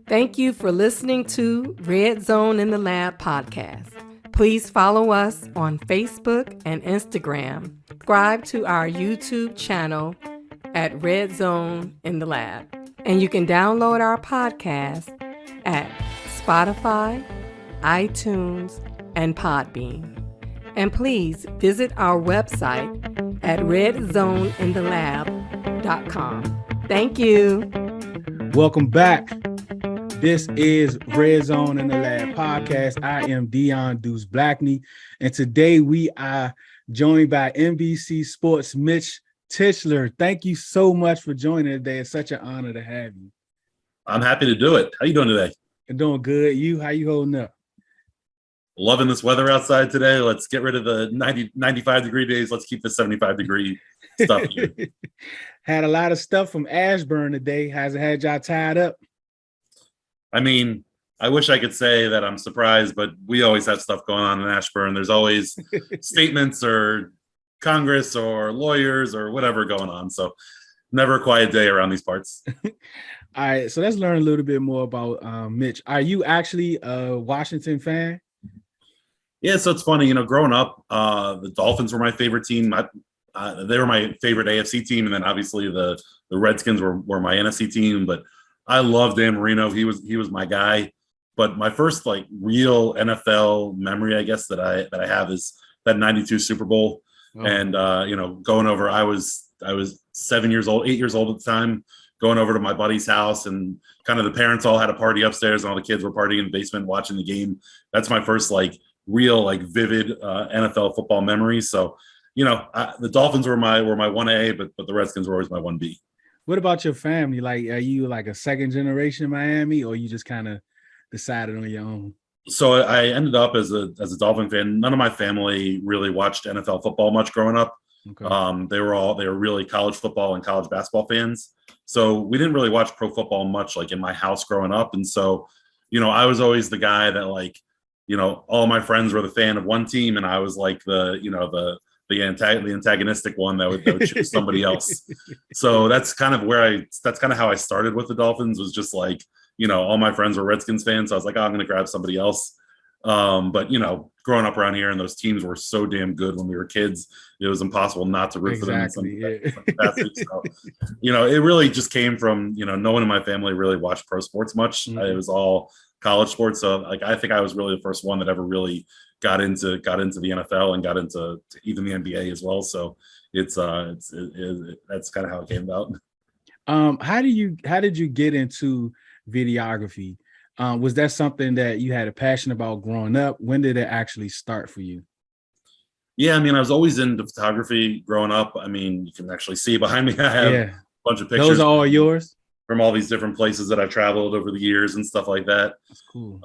Thank you for listening to Red Zone in the Lab podcast. Please follow us on Facebook and Instagram. Subscribe to our YouTube channel at Red Zone in the Lab. And you can download our podcast at Spotify, iTunes, and Podbean. And please visit our website at redzoneinthelab.com. Thank you. Welcome back. This is Red Zone in the Lab podcast. I am Dion Deuce Blackney, and today we are joined by NBC Sports Mitch Tischler. Thank you so much for joining today. It's such an honor to have you. I'm happy to do it. How you doing today? I'm doing good. How you holding up? Loving this weather outside today. Let's get rid of the 95 degree days. Let's keep the 75 degree stuff here. Had a lot of stuff from Ashburn today. Has it had y'all tied up? I mean, I wish I could say that I'm surprised, but we always have stuff going on in Ashburn. There's always statements or Congress or lawyers or whatever going on. So never a quiet day around these parts. All right, so let's learn a little bit more about Mitch. Are you actually a Washington fan? Yeah, so it's funny, growing up, the Dolphins were my favorite team. They were my favorite AFC team, and then obviously the Redskins were my NFC team. But I love Dan Marino. He was my guy. But my first real NFL memory, I guess, that I have is that '92 Super Bowl. Oh. And going over, I was 7 years old, 8 years old at the time, going over to my buddy's house, and kind of the parents all had a party upstairs, and all the kids were partying in the basement watching the game. That's my first real vivid NFL football memory. So the Dolphins were my 1A, but the Redskins were always my 1B. What about your family? Are you a second generation Miami, or you just kind of decided on your own? So I ended up as a Dolphin fan. None of my family really watched NFL football much growing up. Okay. They were really college football and college basketball fans. So we didn't really watch pro football much in my house growing up. And so, I was always the guy that all my friends were the fan of one team, and I was the antagonistic one that would choose somebody else. So that's kind of how I started with the Dolphins, was just all my friends were Redskins fans. So I was like, I'm going to grab somebody else. But growing up around here, and those teams were so damn good when we were kids, it was impossible not to root for them. So, it really just came from, no one in my family really watched pro sports much. Mm-hmm. It was all college sports. So I think I was really the first one that ever really got into the NFL and got into even the NBA as well. So that's kind of how it came about. How did you get into videography? Was that something that you had a passion about growing up? When did it actually start for you? Yeah, I was always into photography growing up. You can actually see behind me, I have a bunch of pictures. Those are all yours? From all these different places that I've traveled over the years and stuff like that. That's cool.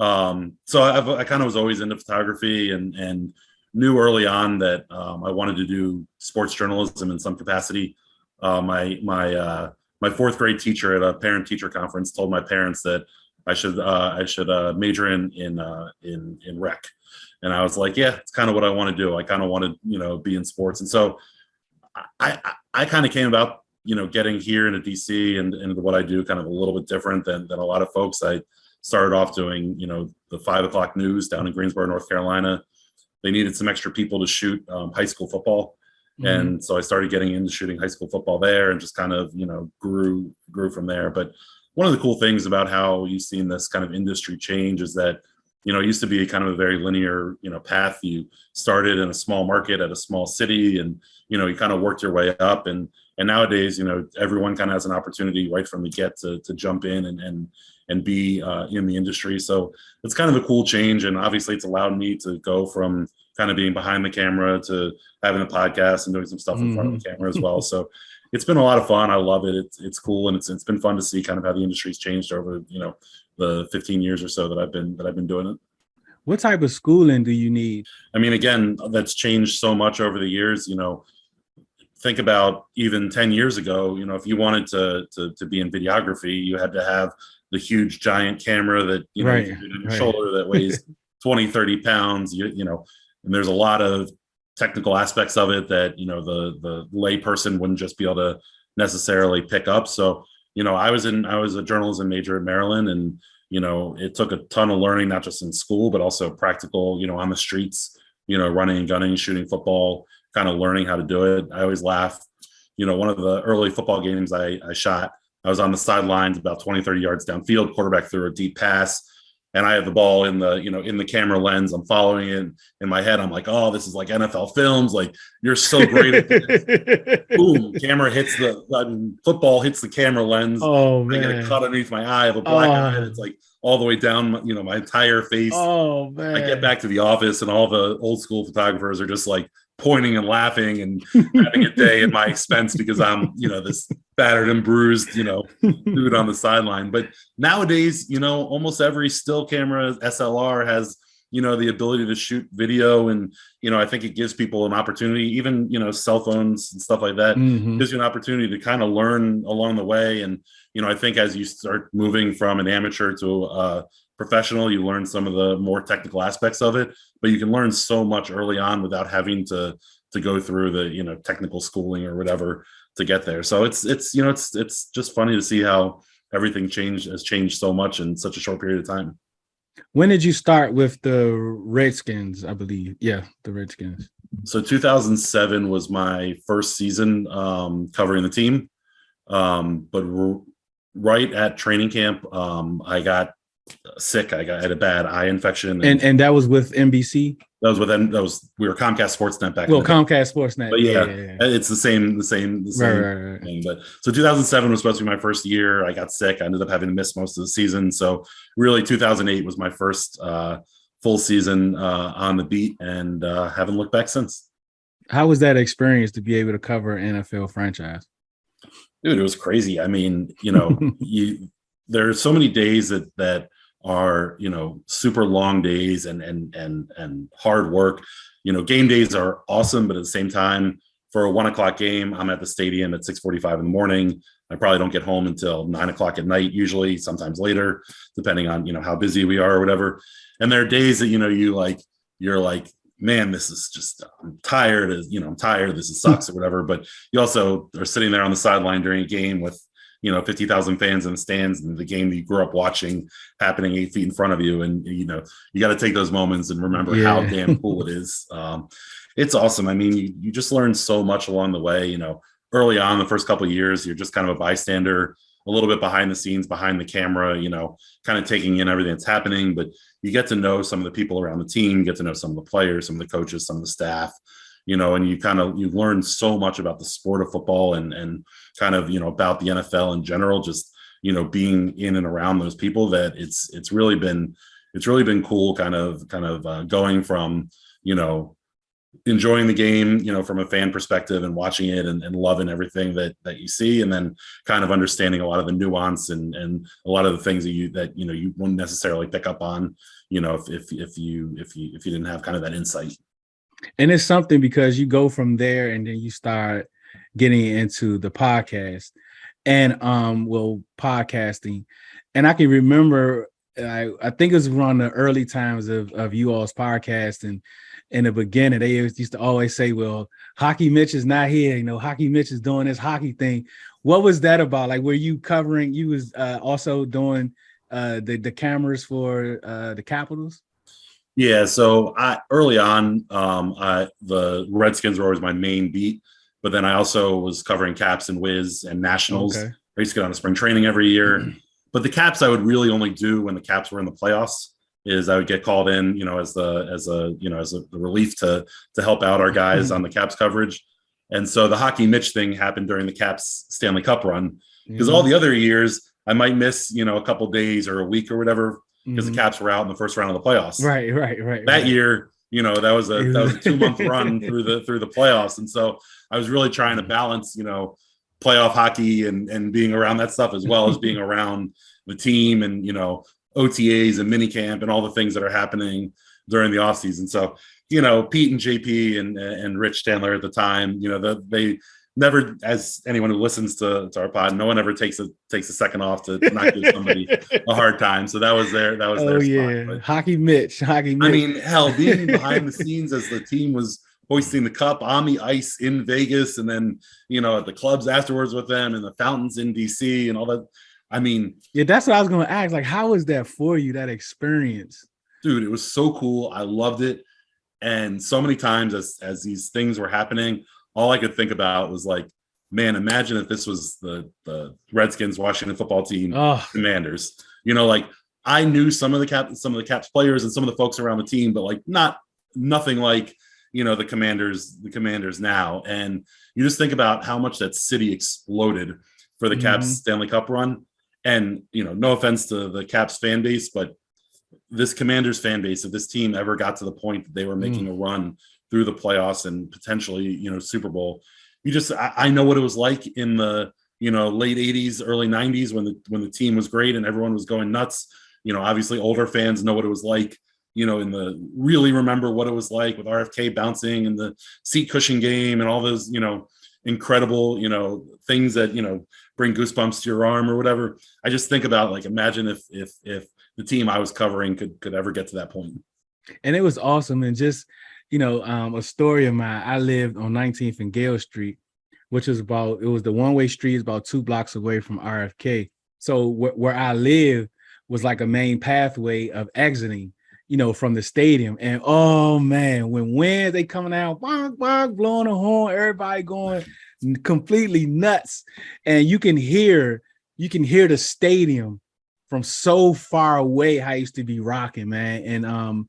So I kind of was always into photography and knew early on that I wanted to do sports journalism in some capacity. My fourth grade teacher at a parent teacher conference told my parents that I should major in rec. And I was like, yeah, it's kind of what I want to do. I kind of want to, be in sports. And so I kind of came about, getting here into DC and what I do kind of a little bit different than a lot of folks. I started off doing, the 5 o'clock news down in Greensboro, North Carolina. They needed some extra people to shoot high school football. Mm-hmm. And so I started getting into shooting high school football there, and just kind of, grew from there. But one of the cool things about how you've seen this kind of industry change is that, it used to be kind of a very linear, path. You started in a small market at a small city, and, you kind of worked your way up. And nowadays, everyone kind of has an opportunity right from the get to jump in and be in the industry. So it's kind of a cool change. And obviously it's allowed me to go from kind of being behind the camera to having a podcast and doing some stuff in front of the camera as well. So it's been a lot of fun. I love it. It's cool. And it's been fun to see kind of how the industry's changed over, the 15 years or so that I've been doing it. What type of schooling do you need? Again, that's changed so much over the years. Think about even 10 years ago, if you wanted to be in videography, you had to have the huge giant camera that, right, you can do on your shoulder that weighs 20, 30 pounds, and there's a lot of technical aspects of it that, the lay person wouldn't just be able to necessarily pick up. So, I was a journalism major at Maryland, and it took a ton of learning, not just in school, but also practical, on the streets, running and gunning, shooting football, kind of learning how to do it. I always laugh. One of the early football games I shot, I was on the sidelines about 20, 30 yards downfield, quarterback threw a deep pass, and I have the ball in the camera lens. I'm following it in my head. I'm like, oh, this is like NFL films. Like, you're so great at this. Boom, camera hits football hits the camera lens. Oh, man. I get a cut underneath my eye. I have a black eye. It's like all the way down, my entire face. Oh, man. I get back to the office and all the old school photographers are just like pointing and laughing and having a day at my expense because I'm, this battered and bruised, dude on the sideline. But nowadays, almost every still camera SLR has, the ability to shoot video. And, I think it gives people an opportunity, even, cell phones and stuff like that, gives you an opportunity to kind of learn along the way. And, I think as you start moving from an amateur to a professional, you learn some of the more technical aspects of it, but you can learn so much early on without having to go through the, technical schooling or whatever to get there. So it's just funny to see how everything has changed so much in such a short period of time. When did you start with the Redskins? I believe. Yeah, the Redskins. So 2007 was my first season covering the team. But right at training camp, I got sick. I had a bad eye infection. And that was with NBC? We were Comcast Sportsnet back then. Well, Comcast Sportsnet. But yeah, it's the same right. thing. But so 2007 was supposed to be my first year. I got sick. I ended up having to miss most of the season. So really 2008 was my first full season on the beat, and haven't looked back since. How was that experience to be able to cover an NFL franchise? Dude, it was crazy. I mean, there are so many days that are, super long days and hard work. Game days are awesome, but at the same time, for a 1 o'clock game, I'm at the stadium at 6:45 in the morning. I probably don't get home until 9 o'clock at night, usually, sometimes later, depending on, how busy we are or whatever. And there are days that, you're like, man, this is just, I'm tired. I'm tired. This sucks or whatever. But you also are sitting there on the sideline during a game with, 50,000 fans in the stands, and the game that you grew up watching happening 8 feet in front of you. And, you got to take those moments and remember how damn cool it is. It's awesome. I mean, you just learn so much along the way. Early on, the first couple of years, you're just kind of a bystander, a little bit behind the scenes, behind the camera, kind of taking in everything that's happening. But you get to know some of the people around the team, get to know some of the players, some of the coaches, some of the staff, and you learn so much about the sport of football and kind of, about the NFL in general, just, being in and around those people, that it's really been cool kind of going from, enjoying the game, from a fan perspective and watching it and loving everything that you see, and then kind of understanding a lot of the nuance and a lot of the things that you wouldn't necessarily pick up on, if you didn't have kind of that insight. And it's something because you go from there and then you start getting into the podcast and podcasting. And I can remember, I think it was around the early times of you all's podcast, and in the beginning, they used to always say, well, Hockey Mitch is not here. Hockey Mitch is doing this hockey thing. What was that about? Like, were you covering, you was also doing the cameras for the Capitals? Yeah. So early on, the Redskins were always my main beat, but then I also was covering Caps and Wiz and Nationals. Okay. I used to go down to spring training every year, but the Caps I would really only do when the Caps were in the playoffs. Is I would get called in, as a relief to help out our guys on the Caps coverage. And so the Hockey Mitch thing happened during the Caps Stanley Cup run, because all the other years I might miss, a couple days or a week or whatever, because the Caps were out in the first round of the playoffs. Right. That year, that was a 2-month run through the playoffs. And so I was really trying to balance, playoff hockey and being around that stuff, as well as being around the team and, OTAs and minicamp and all the things that are happening during the offseason. So, Pete and JP and Rich Chandler at the time, they never, as anyone who listens to our pod, no one ever takes a second off to not give somebody a hard time. So that was their spot. But, Hockey Mitch. I mean, hell, being behind the scenes as the team was hoisting the cup on the ice in Vegas, and then, at the clubs afterwards with them, and the fountains in DC and all that. I mean, yeah, that's what I was going to ask. Like, how was that for you, that experience? dude, it was so cool. I loved it. And so many times as these things were happening, all I could think about was like, man, imagine if this was the Redskins, Washington football team, Oh, Commanders. Like I knew some of the Caps players and some of the folks around the team, but like nothing like the Commanders now. And you just think about how much that city exploded for the Caps Stanley Cup run. And no offense to the Caps fan base, but this Commanders fan base, if this team ever got to the point that they were making a run through the playoffs and potentially, Super Bowl, I know what it was like in the, late 80s, early 90s when the team was great and everyone was going nuts. Obviously older fans know what it was like, really remember what it was like with RFK bouncing and the seat cushion game and all those, incredible, things that, bring goosebumps to your arm or whatever. I just think about like, imagine if the team I was covering could ever get to that point. And it was awesome. And just, a story of mine, I lived on 19th and Gale Street, which is it was the one-way street, is about 2 blocks away from RFK. So where I live was like a main pathway of exiting, from the stadium. And oh man, when they coming out, bonk, bonk, blowing a horn, everybody going completely nuts. And you can hear the stadium from so far away how I used to be rocking, man.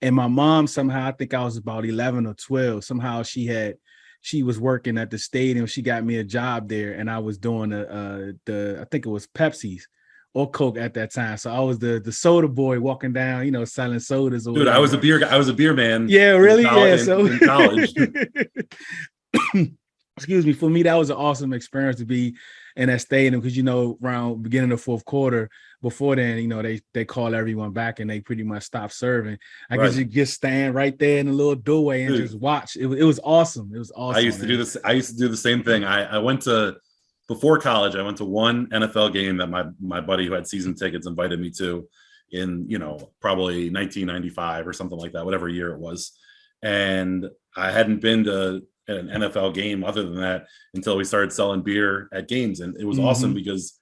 And my mom, somehow, I think I was about 11 or 12, somehow she was working at the stadium. She got me a job there, and I was doing I think it was Pepsi's or Coke at that time. So I was the soda boy walking down, selling sodas. Or dude, whatever. I was a beer man. Yeah, really? In college. Excuse me. For me, that was an awesome experience to be in that stadium because, around beginning of fourth quarter, before then, they call everyone back and they pretty much stop serving. I guess you just stand right there in the little doorway and just watch. It was awesome. It was awesome. I used to do this. I used to do the same thing. I went to, before college, I went to one NFL game that my buddy who had season tickets invited me to in, probably 1995 or something like that, whatever year it was. And I hadn't been to an NFL game other than that until we started selling beer at games. And it was awesome because,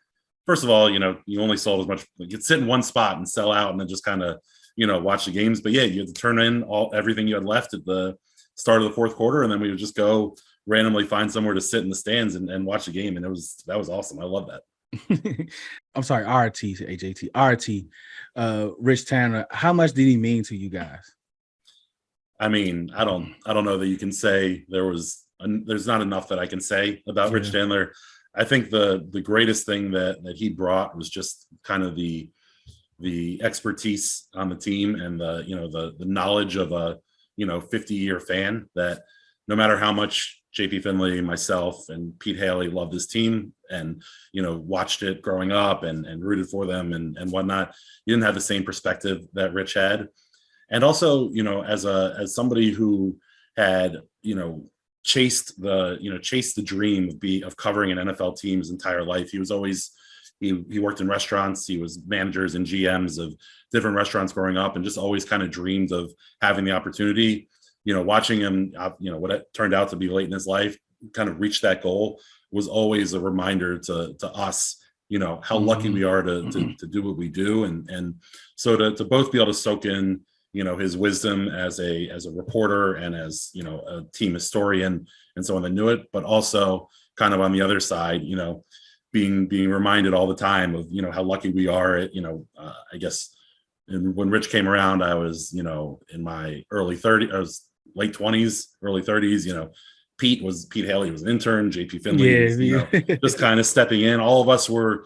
first of all, you only sold as much, you could sit in one spot and sell out and then just kind of, watch the games. But yeah, you had to turn in everything you had left at the start of the fourth quarter. And then we would just go randomly find somewhere to sit in the stands and watch the game. And that was awesome. I love that. I'm sorry, RT, Rich Tanner. How much did he mean to you guys? I mean, I don't know that you can say there's not enough that I can say about Rich Chandler. I think the greatest thing that he brought was just kind of the expertise on the team and the knowledge of a 50-year fan, that no matter how much JP Finley, myself, and Pete Haley loved this team and watched it growing up and rooted for them and whatnot, you didn't have the same perspective that Rich had. And also, as somebody who had, chased the dream of covering an NFL team his entire life. He was always, he worked in restaurants. He was managers and GMs of different restaurants growing up and just always kind of dreamed of having the opportunity, watching him, what it turned out to be late in his life, kind of reach that goal was always a reminder to us, how lucky we are to do what we do. And so to both be able to soak in, his wisdom as a reporter and as, a team historian and someone that knew it, but also kind of on the other side, being reminded all the time of, how lucky we are at, I guess when Rich came around, I was, in my early 30s, I was late 20s, early 30s, Pete Haley was an intern, JP Finley was, just kind of stepping in. All of us were,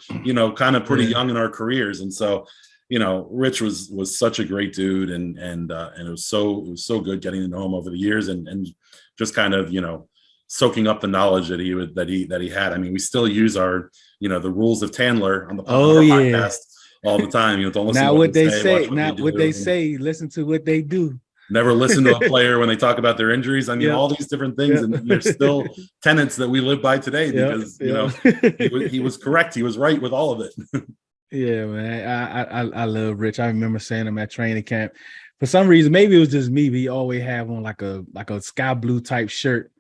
kind of pretty young in our careers. And so, Rich was such a great dude and it was so good getting to know him over the years and just kind of, soaking up the knowledge that he had. I mean, we still use our, the rules of Tandler on the podcast all the time. Don't listen not to what they say, not what they say, listen to what they do. Never listen to a player when they talk about their injuries. I mean, all these different things, and there's still tenets that we live by today because he was correct. He was right with all of it. Yeah, man. I love Rich. I remember seeing him at training camp. For some reason, maybe it was just me, but he always had on like a sky blue type shirt.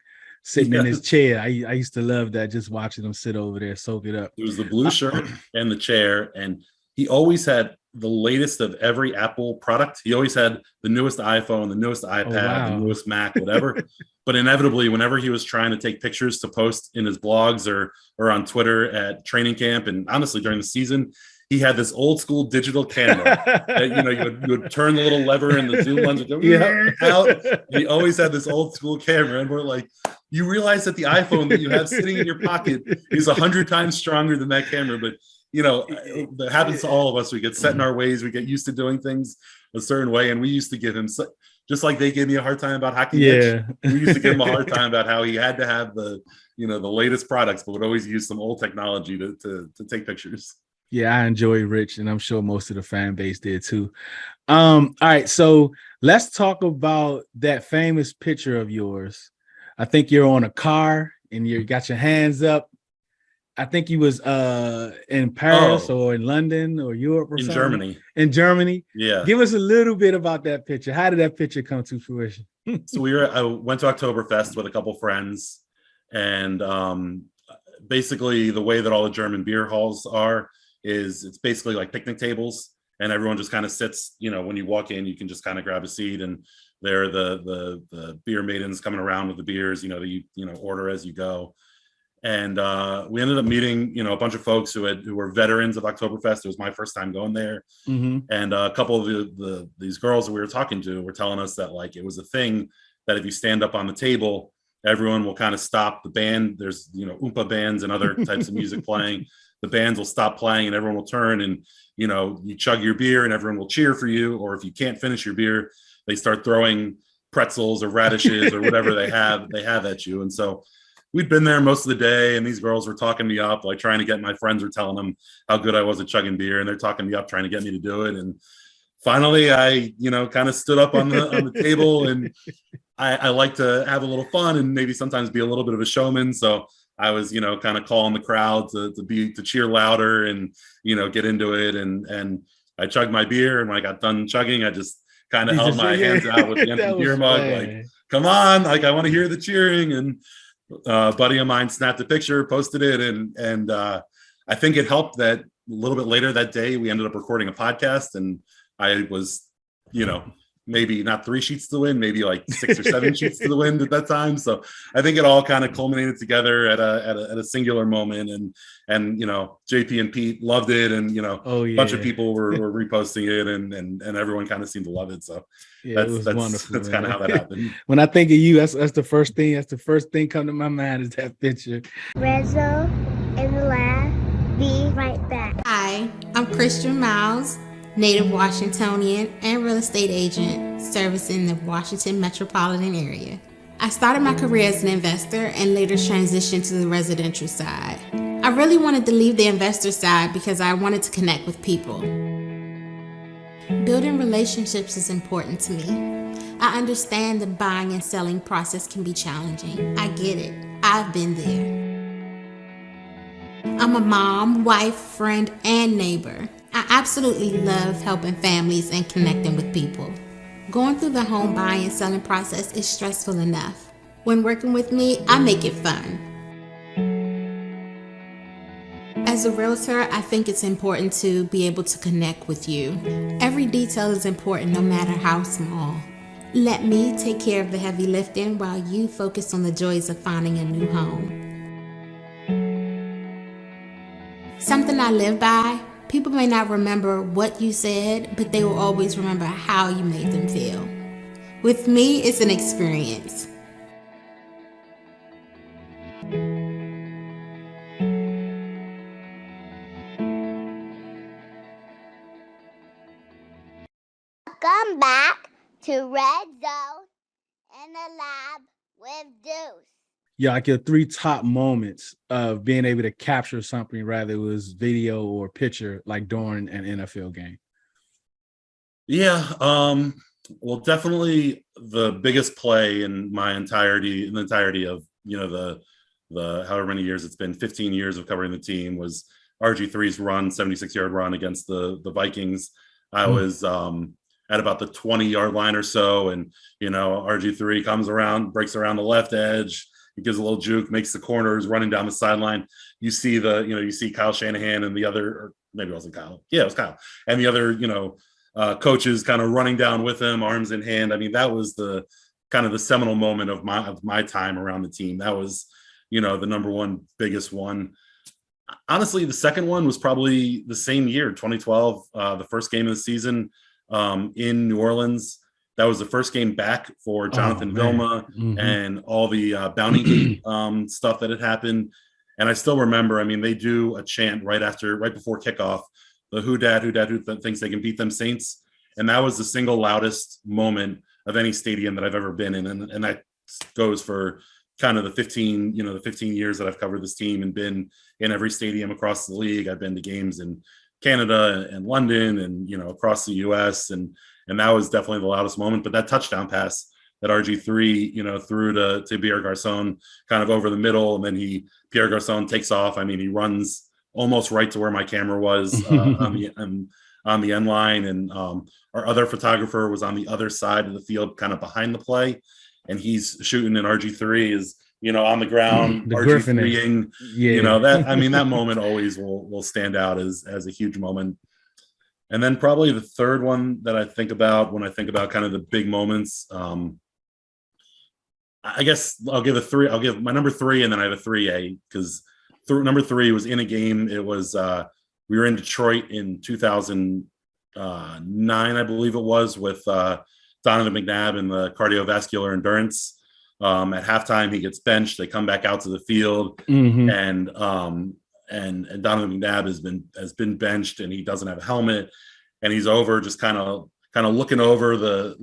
sitting in his chair. I used to love that, just watching him sit over there, soak it up. It was the blue shirt and the chair, and he always had the latest of every Apple product. He always had the newest iPhone, the newest iPad, the newest Mac, whatever. But inevitably, whenever he was trying to take pictures to post in his blogs or on Twitter at training camp, and honestly during the season, he had this old school digital camera that, you would turn the little lever and the zoom lens would go out. He always had this old school camera. And we're like, you realize that the iPhone that you have sitting in your pocket is 100 times stronger than that camera. But, that happens to all of us. We get set in our ways. We get used to doing things a certain way. And we used to give him, just like they gave me a hard time about hacking Mitch, we used to give him a hard time about how he had to have the latest products, but would always use some old technology to take pictures. Yeah, I enjoy Rich, and I'm sure most of the fan base did too. All right, so let's talk about that famous picture of yours. I think you're on a car and you got your hands up. I think you was in Paris or in London or Europe or something. Germany. In Germany. Yeah. Give us a little bit about that picture. How did that picture come to fruition? So I went to Oktoberfest with a couple friends, and basically the way that all the German beer halls are is it's basically like picnic tables, and everyone just kind of sits, when you walk in, you can just kind of grab a seat, and there are the beer maidens coming around with the beers, that you order as you go. And we ended up meeting, a bunch of folks who were veterans of Oktoberfest. It was my first time going there. Mm-hmm. And a couple of these girls that we were talking to were telling us that, like, it was a thing that if you stand up on the table, everyone will kind of stop the band. There's, Oompa bands and other types of music playing. The bands will stop playing and everyone will turn and, you chug your beer and everyone will cheer for you. Or if you can't finish your beer, they start throwing pretzels or radishes or whatever they have at you. And so we'd been there most of the day, and these girls were talking me up, like trying to get, my friends were telling them how good I was at chugging beer, and they're talking me up, trying to get me to do it. And finally I, kind of stood up on the table, and I like to have a little fun and maybe sometimes be a little bit of a showman. So I was, kind of calling the crowd to cheer louder and, get into it. And I chugged my beer, and when I got done chugging, I just kind of held my hands out with the empty beer mug, like, come on, like, I want to hear the cheering. And a buddy of mine snapped a picture, posted it, and I think it helped that a little bit later that day we ended up recording a podcast, and I was, maybe not 3 sheets to the wind, maybe like 6 or 7 sheets to the wind at that time. So I think it all kind of culminated together at a singular moment, and JP and Pete loved it, and a bunch of people were reposting it, and everyone kind of seemed to love it. So that's wonderful. That's kind of how that happened. When I think of you, that's the first thing. That's the first thing come to my mind is that picture. Red Zone in the lab. Be right back. Hi, I'm Christian Miles, native Washingtonian and real estate agent servicing the Washington metropolitan area. I started my career as an investor and later transitioned to the residential side. I really wanted to leave the investor side because I wanted to connect with people. Building relationships is important to me. I understand the buying and selling process can be challenging. I get it. I've been there. I'm a mom, wife, friend, and neighbor. I absolutely love helping families and connecting with people. Going through the home buying and selling process is stressful enough. When working with me, I make it fun. As a realtor, I think it's important to be able to connect with you. Every detail is important, no matter how small. Let me take care of the heavy lifting while you focus on the joys of finding a new home. Something I live by: people may not remember what you said, but they will always remember how you made them feel. With me, it's an experience. Welcome back to Red Zone in the lab with Deuce. Yeah, like your 3 top moments of being able to capture something, rather it was video or picture, like during an NFL game. Yeah, well, definitely the biggest play in the entirety of the however many years it's been, 15 years of covering the team, was RG3's run, 76-yard run against the Vikings. I was at about the 20-yard line or so, and RG3 comes around, breaks around the left edge, he gives a little juke, makes the corners, running down the sideline. You see you see Kyle Shanahan and the other, or maybe it wasn't Kyle. Yeah, it was Kyle. And the other, coaches kind of running down with him, arms in hand. I mean, that was the kind of the seminal moment of my time around the team. That was, the number one biggest one. Honestly, the second one was probably the same year, 2012, the first game of the season in New Orleans. That was the first game back for Jonathan Vilma and all the Bounty Gate stuff that had happened. And I still remember, I mean, they do a chant right before kickoff, the who thinks they can beat them Saints. And that was the single loudest moment of any stadium that I've ever been in. And that goes for kind of the 15 years that I've covered this team and been in every stadium across the league. I've been to games in Canada and London and, across the US. And that was definitely the loudest moment. But that touchdown pass that RG3, threw to Pierre Garçon kind of over the middle. And then Pierre Garçon takes off. I mean, he runs almost right to where my camera was on the end line. And our other photographer was on the other side of the field, kind of behind the play. And he's shooting, and RG3 is, on the ground, RG3ing, that moment always will stand out as a huge moment. And then probably the third one that I think about when I think about kind of the big moments, I guess I'll give my number 3, and then I have a 3A, because number 3 was in a game. It was, we were in Detroit in 2009, I believe it was, with Donovan McNabb and the cardiovascular endurance. At halftime, he gets benched. They come back out to the field, and Donovan McNabb has been benched, and he doesn't have a helmet, and he's over just kind of looking over the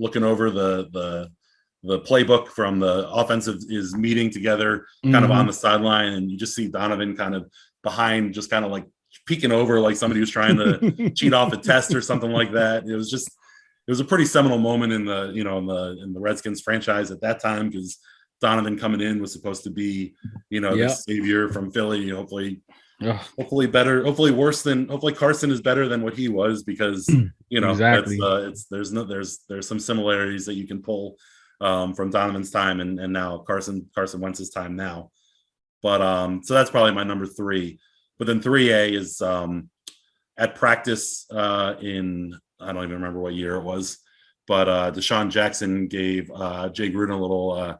playbook from the offensive is meeting together, kind of on the sideline, and you just see Donovan kind of behind, just kind of like peeking over, like somebody who's trying to cheat off a test or something like that. It was a pretty seminal moment in the in the Redskins franchise at that time, because Donovan coming in was supposed to be, the savior from Philly. Hopefully better, hopefully Carson is better than what he was, because exactly. There's some similarities that you can pull from Donovan's time and now Carson Wentz's time now. But so that's probably my number 3. But then 3A is at practice in, I don't even remember what year it was, but Deshaun Jackson gave Jay Gruden a little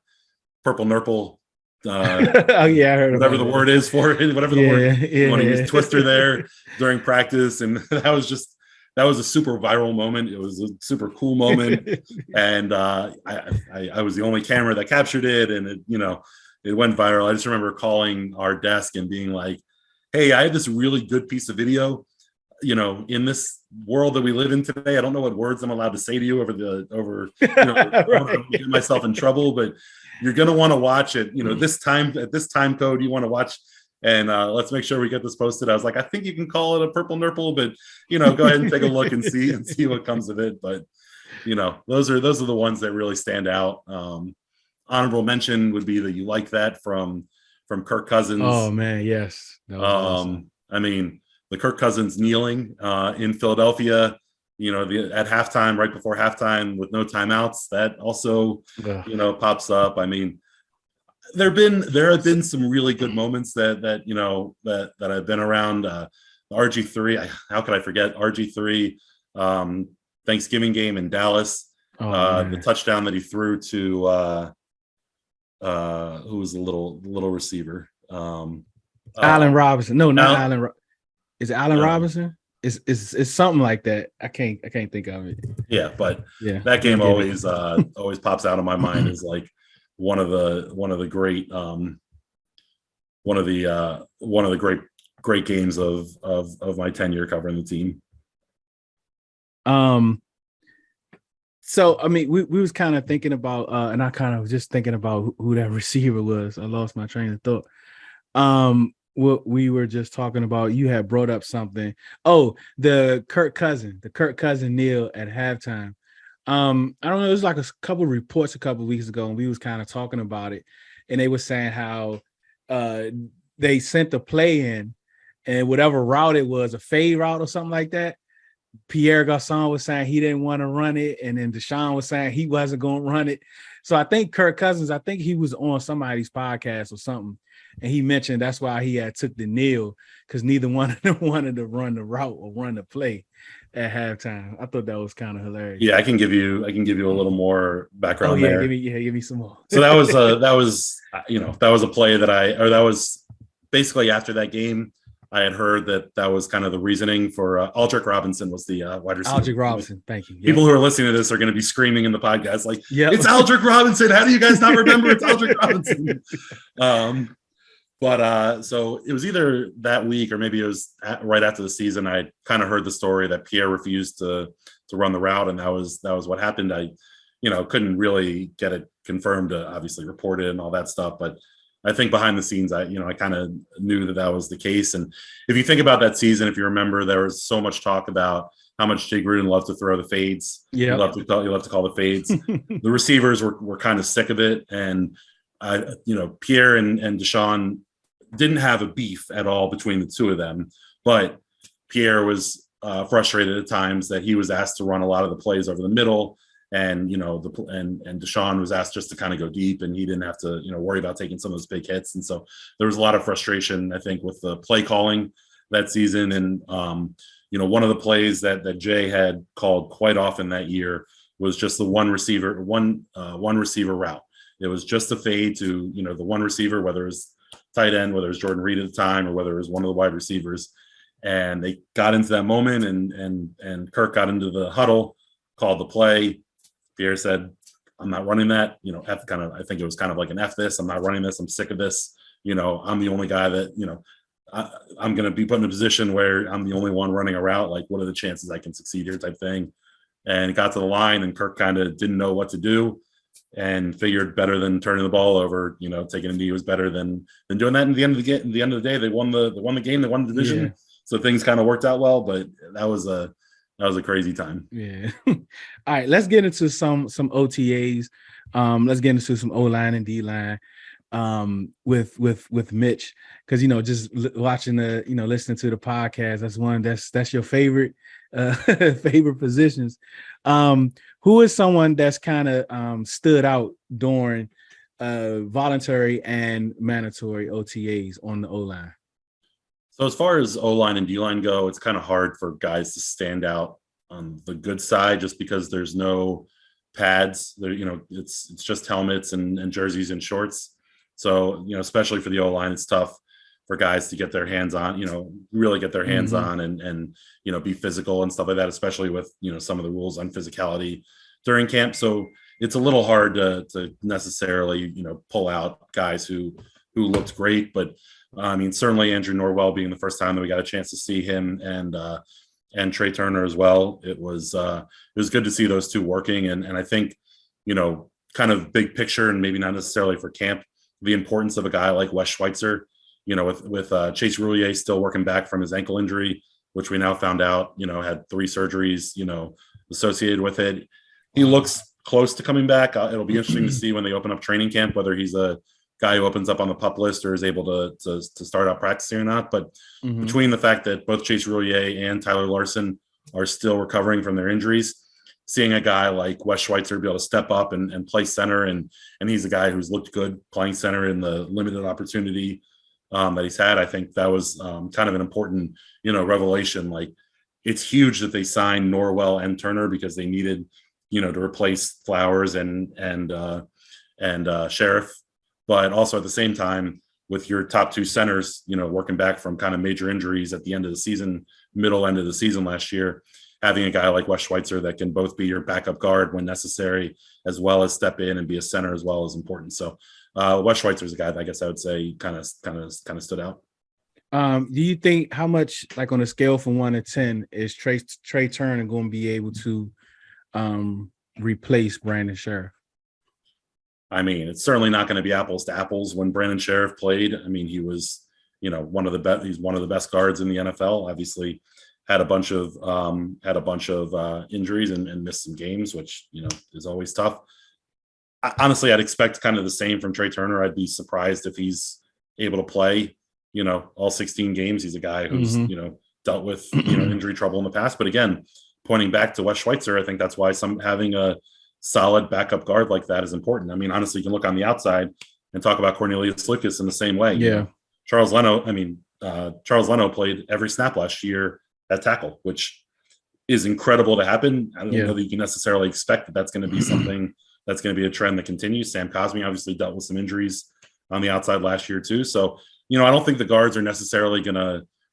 purple nurple. Oh yeah, I heard whatever the word is for it, whatever the word. When he was twister there during practice, and that was a super viral moment. It was a super cool moment, and I was the only camera that captured it, and it went viral. I just remember calling our desk and being like, "Hey, I have this really good piece of video. In this world that we live in today, I don't know what words I'm allowed to say to you over right. I don't want to get myself in trouble, but you're going to want to watch it, this time, at this time code, you want to watch, and let's make sure we get this posted." I was like, I think you can call it a purple nurple, but, go ahead and take a look and see what comes of it. But, those are the ones that really stand out. Honorable mention would be the "You Like That" from Kirk Cousins. Oh man. Yes. Awesome. I mean, the Kirk Cousins kneeling in Philadelphia, at halftime, right before halftime with no timeouts, that also, pops up. I mean, there have been some really good moments that I've been around. RG3, how could I forget RG3 Thanksgiving game in Dallas, the touchdown that he threw to who was the little receiver? Allen Robinson. No, not Allen. Is it Allen Robinson? It's something like that. I can't think of it. Yeah, but that game always pops out of my mind as like one of the great great games of my tenure covering the team. So I mean, we was kind of thinking about, and I kind of was just thinking about who that receiver was. I lost my train of thought. What we were just talking about, you had brought up something. Oh, the Kirk Cousins kneel at halftime. I don't know. It was like a couple reports a couple weeks ago, and we was kind of talking about it, and they were saying how they sent the play in, and whatever route it was, a fade route or something like that. Pierre Garçon was saying he didn't want to run it, and then Deshaun was saying he wasn't going to run it. So I think Kirk Cousins, I think he was on somebody's podcast or something, and he mentioned that's why he had took the kneel, because neither one of them wanted to run the route or run the play at halftime. I thought that was kind of hilarious. Yeah, I can give you a little more background there. Give me some more. So that was a play that was basically after that game. I had heard that was kind of the reasoning for Aldrick Robinson was the wide receiver. Aldrick Robinson, thank you. Yep. People who are listening to this are going to be screaming in the podcast like, yep. It's Aldrick Robinson. How do you guys not remember it's Aldrick Robinson? So it was either that week or maybe it was right after the season. I kind of heard the story that Pierre refused to run the route, and that was what happened. I, couldn't really get it confirmed, obviously reported and all that stuff, but I think behind the scenes, I kind of knew that was the case. And if you think about that season, if you remember, there was so much talk about how much Jay Gruden loved to throw the fades. Yeah, he loved to call the fades. The receivers were kind of sick of it, and Pierre and Deshaun didn't have a beef at all between the two of them, but Pierre was frustrated at times that he was asked to run a lot of the plays over the middle. And and Deshaun was asked just to kind of go deep, and he didn't have to worry about taking some of those big hits. And so there was a lot of frustration, I think, with the play calling that season. And one of the plays that Jay had called quite often that year was just the one receiver route. It was just a fade to the one receiver, whether it was tight end, whether it was Jordan Reed at the time, or whether it was one of the wide receivers. And they got into that moment, and Kirk got into the huddle, called the play. Pierre said, I'm not running that, I think it was kind of like an F this, I'm not running this, I'm sick of this. I'm the only guy that, I'm going to be put in a position where I'm the only one running a route. Like, what are the chances I can succeed here type thing? And it got to the line, and Kirk kind of didn't know what to do and figured better than turning the ball over, taking a knee was better than doing that. And at the end of the day, they won the game, they won the division. Yeah. So things kind of worked out well, but that was a crazy time. Yeah. All right, let's get into some OTAs. Let's get into some O-line and D-line with Mitch, because just watching listening to the podcast, that's your favorite favorite positions. Who is someone that's kind of stood out during voluntary and mandatory OTAs on the O-line? So as far as O-line and D-line go, it's kind of hard for guys to stand out on the good side just because there's no pads. There, it's just helmets and jerseys and shorts. So, especially for the O-line, it's tough for guys to get their hands on, really get their hands on and be physical and stuff like that, especially with, some of the rules on physicality during camp. So it's a little hard to necessarily, pull out guys who looked great, but certainly Andrew Norwell being the first time that we got a chance to see him, and Trey Turner as well. It was good to see those two working. And I think, kind of big picture, and maybe not necessarily for camp, the importance of a guy like Wes Schweitzer, with Chase Roulier still working back from his ankle injury, which we now found out, had 3 surgeries, associated with it. He looks close to coming back. It'll be interesting to see when they open up training camp, whether he's a guy who opens up on the PUP list or is able to start out practicing or not. But between the fact that both Chase Roulier and Tyler Larson are still recovering from their injuries, seeing a guy like Wes Schweitzer be able to step up and play center, and he's a guy who's looked good playing center in the limited opportunity that he's had, I think that was kind of an important, revelation. Like, it's huge that they signed Norwell and Turner because they needed, to replace Flowers and Sheriff. But also at the same time, with your top 2 centers, working back from kind of major injuries at the end of the season, middle end of the season last year, having a guy like Wes Schweitzer that can both be your backup guard when necessary, as well as step in and be a center as well, is important. So Wes Schweitzer is a guy that I guess I would say kind of stood out. Do you think, how much, like on a scale from 1 to 10, is Trey Turner going to be able to replace Brandon Sheriff? It's certainly not going to be apples to apples. When Brandon Sheriff played, he was, one of the best. He's one of the best guards in the NFL. Obviously, had a bunch of injuries and missed some games, which is always tough. Honestly, I'd expect kind of the same from Trey Turner. I'd be surprised if he's able to play, all 16 games. He's a guy who's dealt with injury trouble in the past. But again, pointing back to Wes Schweitzer, I think that's why having solid backup guard like that is important. I mean, honestly, you can look on the outside and talk about Cornelius Lucas in the same way. Yeah. You know, Charles Leno played every snap last year at tackle, which is incredible to happen. I don't know that you can necessarily expect that that's going to be something that's going to be a trend that continues. Sam Cosmi obviously dealt with some injuries on the outside last year too. So, you know, I don't think the guards are necessarily going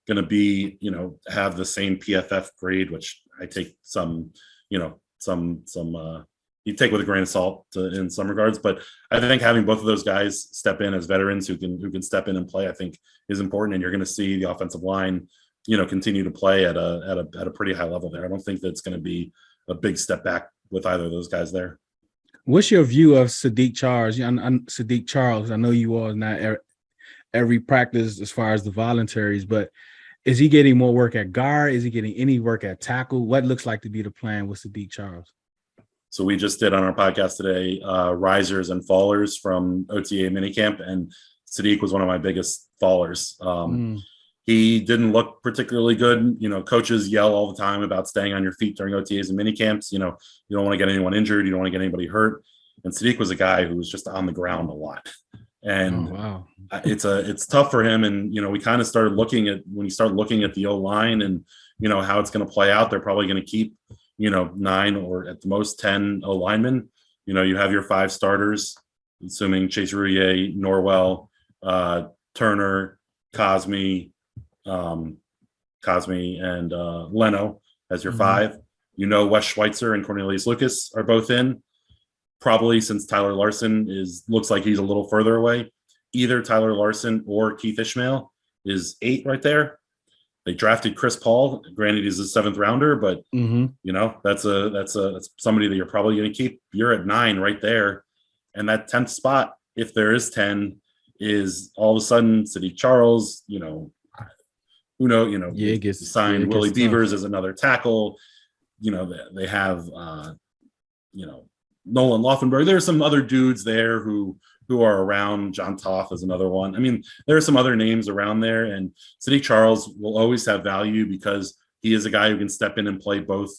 to be, you know, have the same PFF grade, which I take some, you know, some you take with a grain of salt in some regards. But I think having both of those guys step in as veterans who can step in and play, I think is important. And you're going to see the offensive line, you know, continue to play at a pretty high level there. I don't think that's going to be a big step back with either of those guys there. What's your view of Sadiq Charles? Sadiq Charles, I know you all not every practice as far as the voluntaries, but is he getting more work at guard? Is he getting any work at tackle? What looks like to be the plan with Sadiq Charles? So we just did on our podcast today, risers and fallers from OTA minicamp, and Sadiq was one of my biggest fallers. He didn't look particularly good. You know, coaches yell all the time about staying on your feet during OTAs and minicamps. You know, you don't want to get anyone injured. You don't want to get anybody hurt. And Sadiq was a guy who was just on the ground a lot. And it's tough for him. And, you know, we kind of started looking at when you start looking at the O-line and, you know, how it's going to play out. They're probably going to keep, you know, 9 or at the most 10 O-linemen. You know, you have your 5 starters, assuming Chase Roullier, Norwell, Turner, Cosmi, and Leno as your 5. You know, Wes Schweitzer and Cornelius Lucas are both in. Probably since Tyler Larson looks like he's a little further away. Either Tyler Larson or Keith Ishmael is 8 right there. They drafted Chris Paul. Granted, he's a 7th rounder, but you know, that's somebody that you're probably going to keep. You're at 9 right there. And that 10th spot, if there is 10, is all of a sudden Sadiq Charles, you know, who knows, you know, signed Willie Beavers as another tackle. You know, they have, you know, Nolan Laufenberg. There's some other dudes there who are around. John Toth is another one. I mean, there are some other names around there, and Sadiq Charles will always have value because he is a guy who can step in and play both,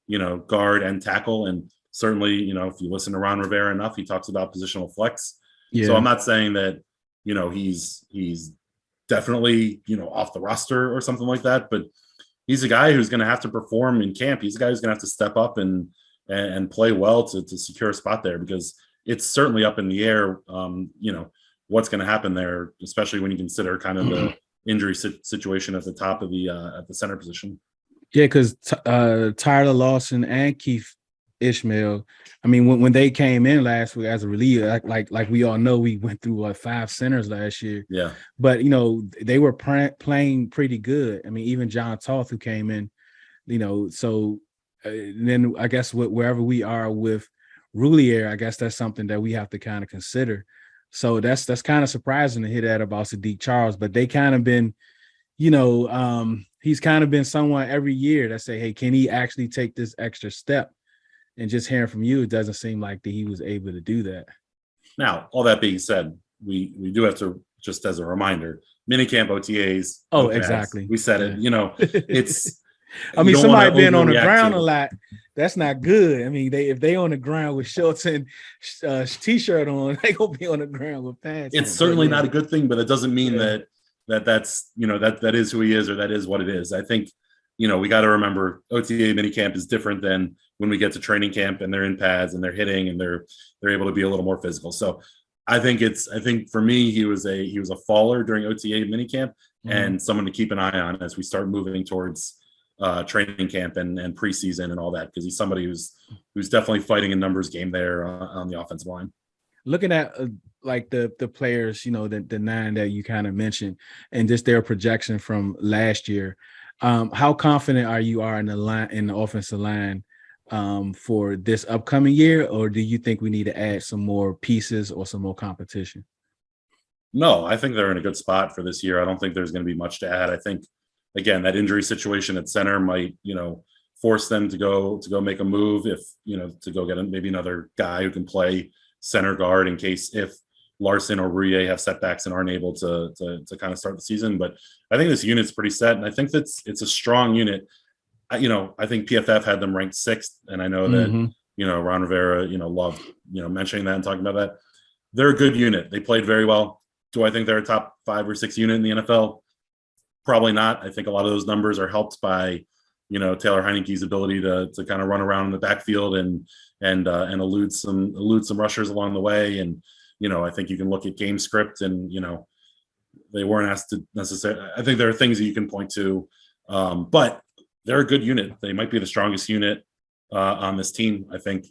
you know, guard and tackle. And certainly, you know, if you listen to Ron Rivera enough, he talks about positional flex. So I'm not saying that, you know, he's definitely, you know, off the roster or something like that, but he's a guy who's going to have to perform in camp. He's a guy who's going to have to step up and play well to secure a spot there, because it's certainly up in the air, you know, what's going to happen there, especially when you consider kind of the injury situation at the top of the at the center position. Yeah, because Tyler Lawson and Keith Ishmael, I mean, when they came in last week as a reliever, like we all know, we went through 5 centers last year. Yeah. But, you know, they were playing pretty good. I mean, even John Toth, who came in, you know, so then I guess wherever we are with Roulier, I guess that's something that we have to kind of consider. So that's kind of surprising to hear that about Sadiq Charles, but they kind of been, you know, he's kind of been someone every year that say, hey, can he actually take this extra step? And just hearing from you, it doesn't seem like that he was able to do that. Now, all that being said, we do have to, just as a reminder, minicamp OTAs. Oh, exactly. We said it, you know, it's, I mean, somebody being on the ground a lot, that's not good. I mean, if they on the ground with shorts and t-shirt on, they gonna be on the ground with pants. It's certainly not a good thing, but it doesn't mean that's, you know, that is who he is, or that is what it is. I think, you know, we got to remember OTA minicamp is different than when we get to training camp and they're in pads and they're hitting and they're able to be a little more physical. So I think for me, he was a faller during OTA minicamp and someone to keep an eye on as we start moving towards training camp and preseason and all that, because he's somebody who's definitely fighting a numbers game there on the offensive line. Looking at like the players, you know, the 9 that you kind of mentioned and just their projection from last year, how confident are you in the offensive line for this upcoming year, or do you think we need to add some more pieces or some more competition? No, I think they're in a good spot for this year. I don't think there's going to be much to add. I think, again, that injury situation at center might, you know, force them to go make a move, if, you know, to go get maybe another guy who can play center guard in case if Larson or Roulier have setbacks and aren't able to kind of start the season. But I think this unit's pretty set, and I think it's a strong unit. You know, I think PFF had them ranked 6th, and I know that Ron Rivera, loved, mentioning that and talking about that. They're a good unit. They played very well. Do I think they're a top 5 or 6 unit in the NFL? Probably not. I think a lot of those numbers are helped by, Taylor Heineke's ability to kind of run around in the backfield and elude some rushers along the way. And, I think you can look at game script and, they weren't asked to necessarily. I think there are things that you can point to, but they're a good unit. They might be the strongest unit on this team. I think,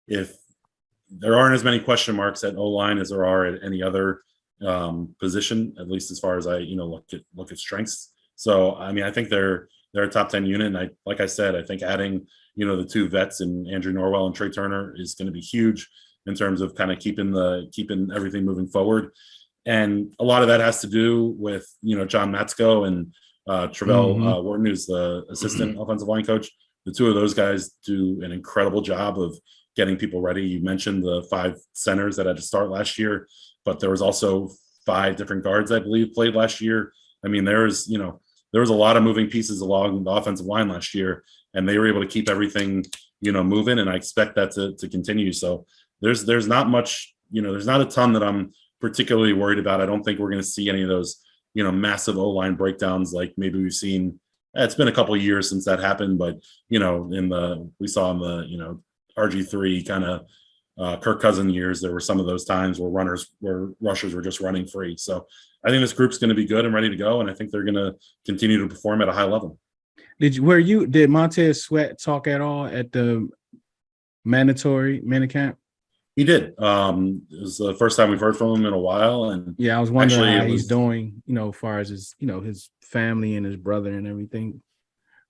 if there aren't as many question marks at O-line as there are at any other position, at least as far as I, look at strengths. So, I mean, I think they're a top 10 unit. And like I said, I think adding, the 2 vets and Andrew Norwell and Trey Turner is going to be huge in terms of kind of keeping everything moving forward. And a lot of that has to do with, John Matsko and Travell Wharton, who's the assistant offensive line coach. The 2 of those guys do an incredible job of getting people ready. You mentioned the 5 centers that had to start last year, but there was also 5 different guards, I believe, played last year. I mean, there was a lot of moving pieces along the offensive line last year, and they were able to keep everything, moving. And I expect that to continue. So there's not much, there's not a ton that I'm particularly worried about. I don't think we're going to see any of those, massive O-line breakdowns like maybe we've seen. It's been a couple of years since that happened, but we saw in the RG3 kind of Kirk Cousins years, there were some of those times where rushers were just running free. So I think this group's going to be good and ready to go, and I think they're going to continue to perform at a high level. Did Montez Sweat talk at all at the mandatory minicamp? He did. It was the first time we've heard from him in a while, and yeah, I was wondering how he's doing. As far as his, his family and his brother and everything.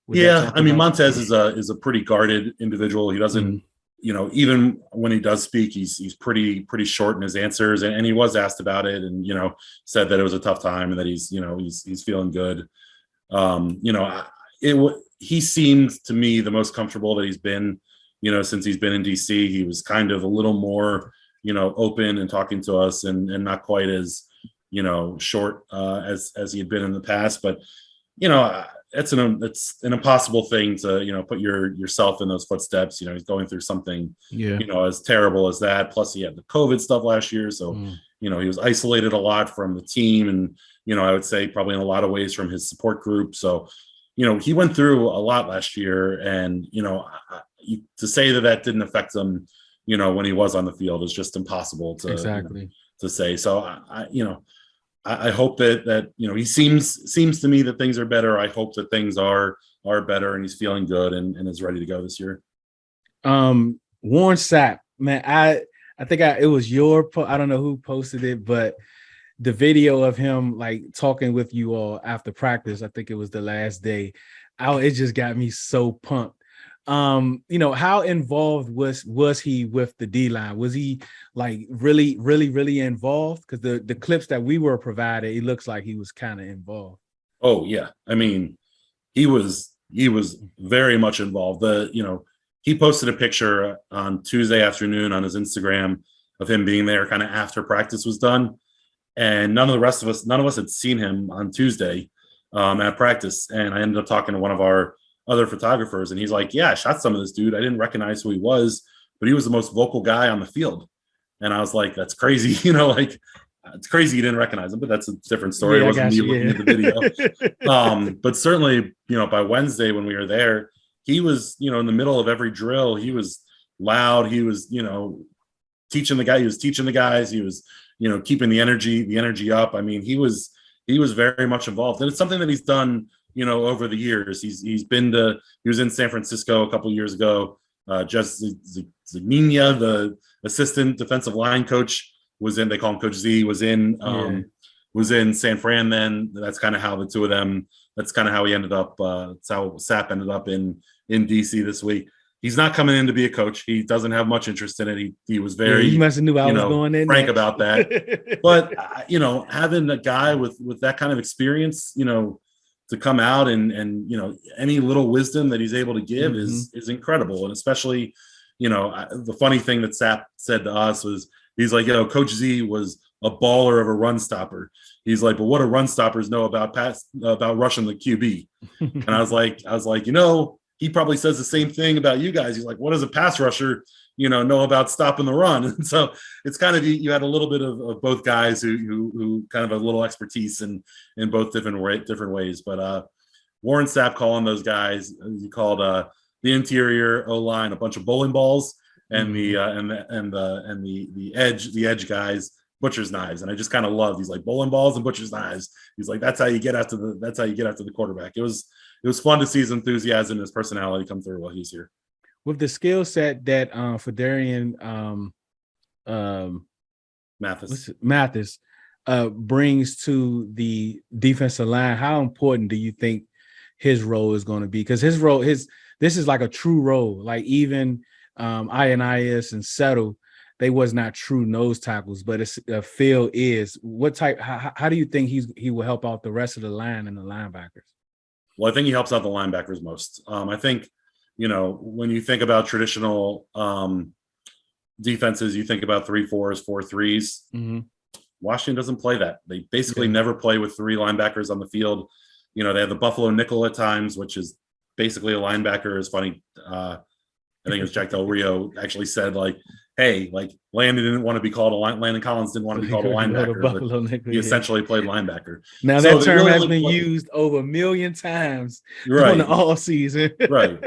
Yeah, I mean, Montez is a pretty guarded individual. He doesn't, even when he does speak, he's pretty short in his answers, and he was asked about it, and said that it was a tough time and that he's feeling good. He seemed to me the most comfortable that he's been. Since he's been in DC, he was kind of a little more, open and talking to us and not quite as, short as he had been in the past. But, it's an impossible thing to, put yourself in those footsteps. He's going through something, as terrible as that. Plus he had the COVID stuff last year. So, he was isolated a lot from the team and, I would say probably in a lot of ways from his support group. So, he went through a lot last year, and, to say that didn't affect him, when he was on the field is just impossible to say. So I hope that he seems to me that things are better. I hope that things are better and he's feeling good and is ready to go this year. Warren Sapp, man, I think it was I don't know who posted it, but the video of him like talking with you all after practice, I think it was the last day. It just got me so pumped. How involved was he with the D-line? Was he like really involved? Because the clips that we were provided, it looks like he was kind of involved. Oh yeah, I mean, he was very much involved. He posted a picture on Tuesday afternoon on his Instagram of him being there, kind of after practice was done, and none of us had seen him on Tuesday at practice, and I ended up talking to one of our other photographers, and he's like, yeah, I shot some of this dude. I didn't recognize who he was, but he was the most vocal guy on the field. And I was like, that's crazy. It's crazy you didn't recognize him, but that's a different story. Yeah, it wasn't me looking at the video. But certainly, by Wednesday when we were there, he was, in the middle of every drill. He was loud. He was, teaching the guys. He was, keeping the energy up. I mean, he was very much involved. And it's something that he's done, over the years. He was in San Francisco a couple of years ago. Just Zagninia, the assistant defensive line coach, was in. They call him Coach Z. Was in San Fran. Then that's kind of how the two of them. That's kind of how he ended up. That's how Sapp ended up in DC this week. He's not coming in to be a coach. He doesn't have much interest in it. He was very. He must have knew I was going in. Frank about that. But having a guy with that kind of experience, to come out and any little wisdom that he's able to give is incredible. And especially, the funny thing that Sapp said to us was, he's like, Coach Z was a baller of a run stopper. He's like, but what do run stoppers know about rushing the QB? And I was like, he probably says the same thing about you guys. He's like, what does a pass rusher, know about stopping the run? And so it's kind of, you had a little bit of both guys who kind of a little expertise in both different ways. But Warren Sapp calling those guys, he called the interior O-line a bunch of bowling balls, and the edge guys butcher's knives. And I just kind of love these like bowling balls and butcher's knives. He's like, that's how you get after the quarterback. It was fun to see his enthusiasm and his personality come through while he's here. With the skill set that Fedarian Mathis brings to the defensive line, how important do you think his role is going to be? Because this is like a true role. Like even Ioannidis and Settle, they was not true nose tackles, but Phil is. What type? How do you think he will help out the rest of the line and the linebackers? Well, I think he helps out the linebackers most. I think, when you think about traditional defenses, you think about 3-4s, 4-3s. Mm-hmm. Washington doesn't play that. They basically never play with three linebackers on the field. They have the Buffalo nickel at times, which is basically a linebacker. It's funny. I think it was Jack Del Rio actually said, like, hey, like Landon Collins didn't want to be called a linebacker. He essentially played linebacker. Now that term has been used over 1 million times during the all season. Right.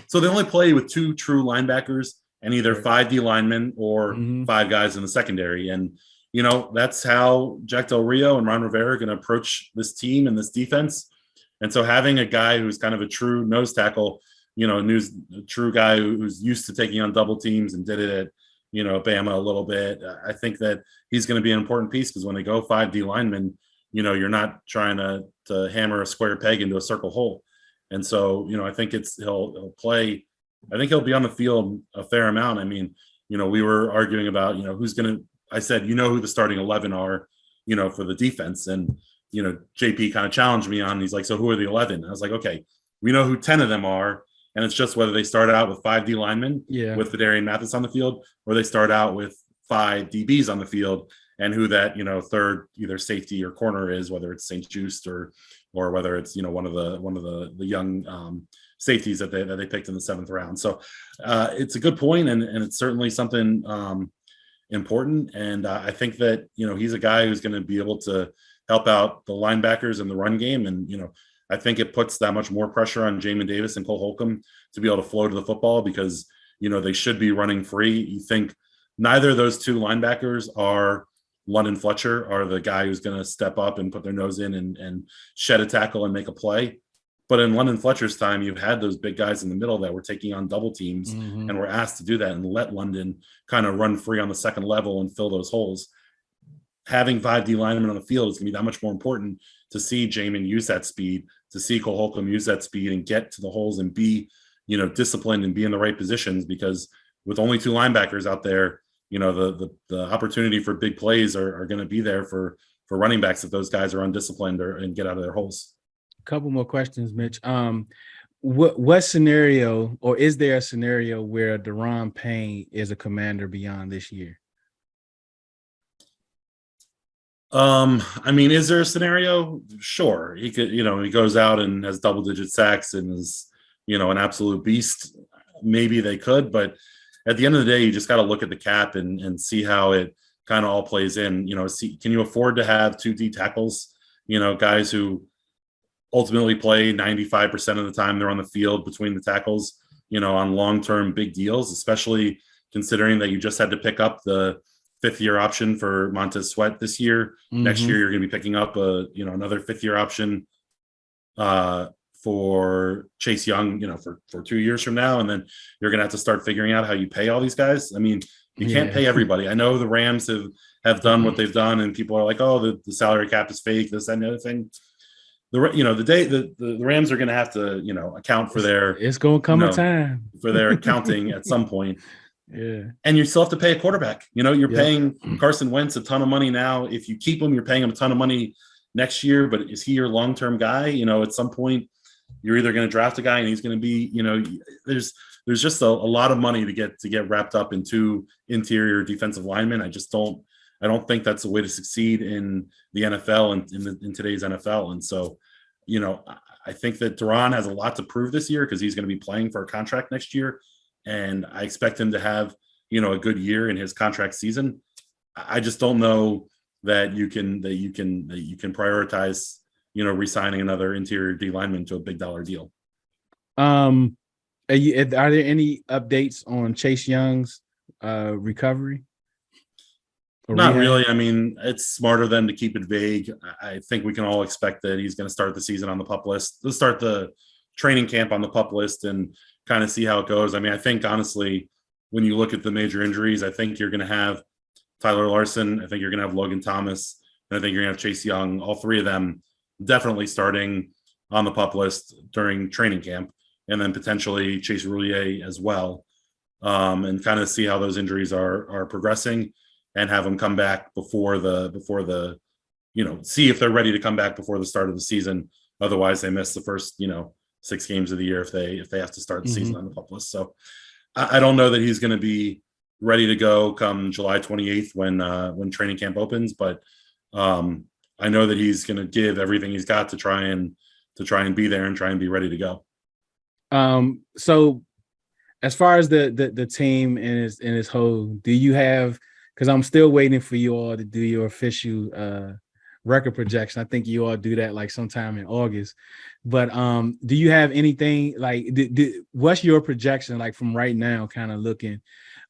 So they only play with two true linebackers and either 5 D linemen or 5 guys in the secondary. And, that's how Jack Del Rio and Ron Rivera are going to approach this team and this defense. And so having a guy who's kind of a true nose tackle, a true guy who's used to taking on double teams and did it at, Bama a little bit. I think that he's going to be an important piece because when they go 5 D linemen, you're not trying to hammer a square peg into a circle hole. And so, I think he'll play. I think he'll be on the field a fair amount. I mean, we were arguing about, who's going to, I said, who the starting 11 are, for the defense. And, JP kind of challenged me on, he's like, so who are the 11? I was like, okay, we know who 10 of them are. And it's just whether they start out with 5 D linemen with Fedarian Mathis on the field, or they start out with 5 DBs on the field, and who that, third either safety or corner is, whether it's St. Just or whether it's, one of the young safeties that they picked in the 7th round. So it's a good point, and it's certainly something important. And I think that, he's a guy who's going to be able to help out the linebackers in the run game. And, I think it puts that much more pressure on Jamin Davis and Cole Holcomb to be able to flow to the football because, they should be running free. You think neither of those two linebackers are London Fletcher, are the guy who's going to step up and put their nose in and shed a tackle and make a play. But in London Fletcher's time, you had those big guys in the middle that were taking on double teams and were asked to do that and let London kind of run free on the second level and fill those holes. Having 5 D linemen on the field is going to be that much more important to see Jamin use that speed, to see Cole Holcomb use that speed and get to the holes and be, disciplined and be in the right positions, because with only 2 linebackers out there, the opportunity for big plays are going to be there for running backs if those guys are undisciplined and get out of their holes. A couple more questions, Mitch. What scenario, or is there a scenario where Daron Payne is a commander beyond this year? I mean, is there a scenario? Sure. He could, he goes out and has double-digit sacks and is, an absolute beast. Maybe they could, but at the end of the day, you just got to look at the cap and see how it kind of all plays in. Can you afford to have 2 D tackles? Guys who ultimately play 95% of the time they're on the field between the tackles, on long-term big deals, especially considering that you just had to pick up the 5th-year option for Montez Sweat this year. Next year, you're going to be picking up another 5th-year option for Chase Young, for 2 years from now. And then you're going to have to start figuring out how you pay all these guys. I mean, you can't pay everybody. I know the Rams have done what they've done, and people are like, oh, the salary cap is fake, this, that, and the other thing. The Rams are going to have to, account for their. It's going to come a time for their accounting at some point. Yeah. And you still have to pay a quarterback. You're paying Carson Wentz a ton of money now. If you keep him, you're paying him a ton of money next year. But is he your long-term guy? At some point, you're either going to draft a guy and he's going to be, there's just a lot of money to get wrapped up into interior defensive linemen. I don't think that's a way to succeed in the NFL and in today's NFL. And so, I think that Duran has a lot to prove this year because he's going to be playing for a contract next year. And I expect him to have, a good year in his contract season. I just don't know that you can prioritize, re-signing another interior D lineman to a big dollar deal. Are there any updates on Chase Young's recovery? Not really. I mean, it's smarter of them to keep it vague. I think we can all expect that he's going to start the season on the PUP list. Let's start the training camp on the PUP list and kind of see how it goes. I mean, I think honestly, when you look at the major injuries, I think you're going to have Tyler Larson. I think you're going to have Logan Thomas. And I think you're going to have Chase Young. All three of them definitely starting on the PUP list during training camp. And then potentially Chase Roulier as well. And kind of see how those injuries are progressing and have them come back before the see if they're ready to come back before the start of the season. Otherwise they miss the first, 6 games of the year if they have to start the season on the PUP list. So I don't know that he's going to be ready to go come July 28th when training camp opens, but I know that he's going to give everything he's got to try and be there and try and be ready to go. So as far as the team in its whole, do you have, because I'm still waiting for you all to do your official record projection. I think you all do that like sometime in August. But do you have anything like what's your projection like from right now, kind of looking?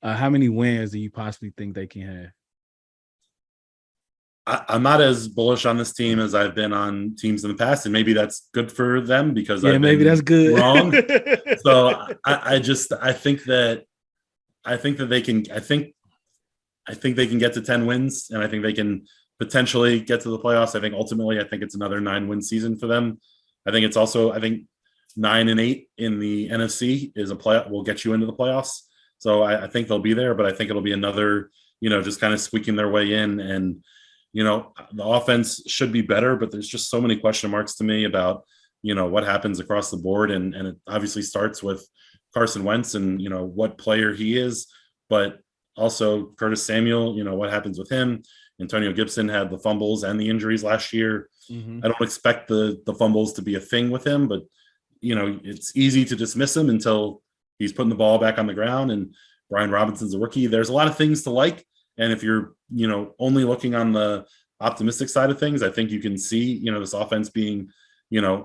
How many wins do you possibly think they can have? I'm not as bullish on this team as I've been on teams in the past, and maybe that's good for them because maybe that's good. Wrong. So I think they can get to 10 wins, and I think they can potentially get to the playoffs. I think ultimately, it's another 9-win season for them. I think 9-8 in the NFC is will get you into the playoffs. So I think they'll be there, but I think it'll be another, just kind of squeaking their way in. And, the offense should be better, but there's just so many question marks to me about, what happens across the board. And it obviously starts with Carson Wentz and, what player he is, but also Curtis Samuel, what happens with him. Antonio Gibson had the fumbles and the injuries last year. I don't expect the fumbles to be a thing with him, but, it's easy to dismiss him until he's putting the ball back on the ground. And Brian Robinson's a rookie. There's a lot of things to like. And if you're, only looking on the optimistic side of things, I think you can see, this offense being,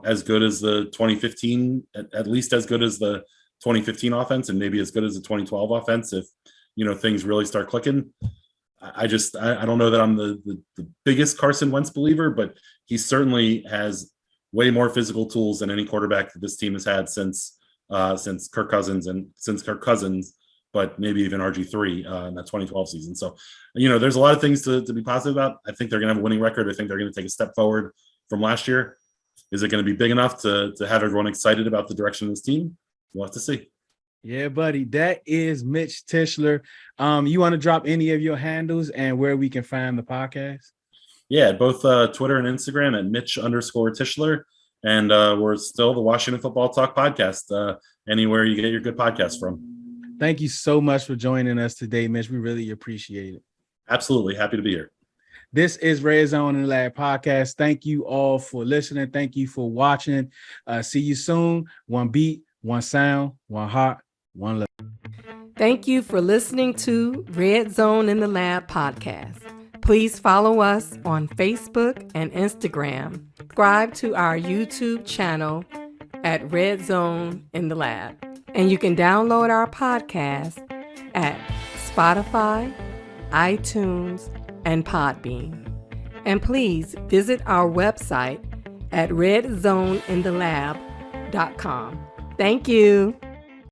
as good as the 2015, at least as good as the 2015 offense, and maybe as good as the 2012 offense if, things really start clicking. I don't know that I'm the biggest Carson Wentz believer, but he certainly has way more physical tools than any quarterback that this team has had since Kirk Cousins, but maybe even RG3 in that 2012 season. So, there's a lot of things to be positive about. I think they're going to have a winning record. I think they're going to take a step forward from last year. Is it going to be big enough to have everyone excited about the direction of this team? We'll have to see. Yeah, buddy. That is Mitch Tischler. You want to drop any of your handles and where we can find the podcast? Yeah, both Twitter and Instagram at Mitch_Tischler. And we're still the Washington Football Talk podcast, anywhere you get your good podcasts from. Thank you so much for joining us today, Mitch. We really appreciate it. Absolutely. Happy to be here. This is Red Zone in the Lab podcast. Thank you all for listening. Thank you for watching. See you soon. One beat, one sound, one heart, one love. Thank you for listening to Red Zone in the Lab podcast. Please follow us on Facebook and Instagram. Subscribe to our YouTube channel at Red Zone in the Lab. And you can download our podcast at Spotify, iTunes, and Podbean. And please visit our website at redzoneinTheLab.com. Thank you.